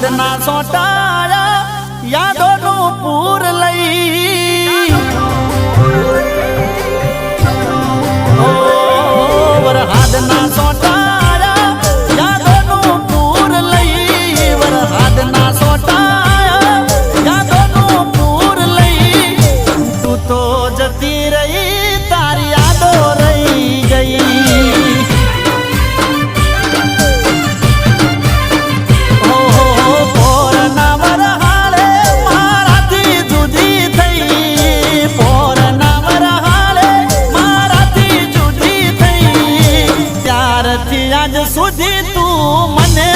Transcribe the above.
વરહાદના સોટાયા યાદોનું પૂર લઈ વરહાદના સોટાયા યાદોનું પૂર લઈ વરહાદના સોટાયા યાદોનું પૂર લઈ તું તો જતી રહી તારી યાદો રહી ગઈ આજ સુધી તું મને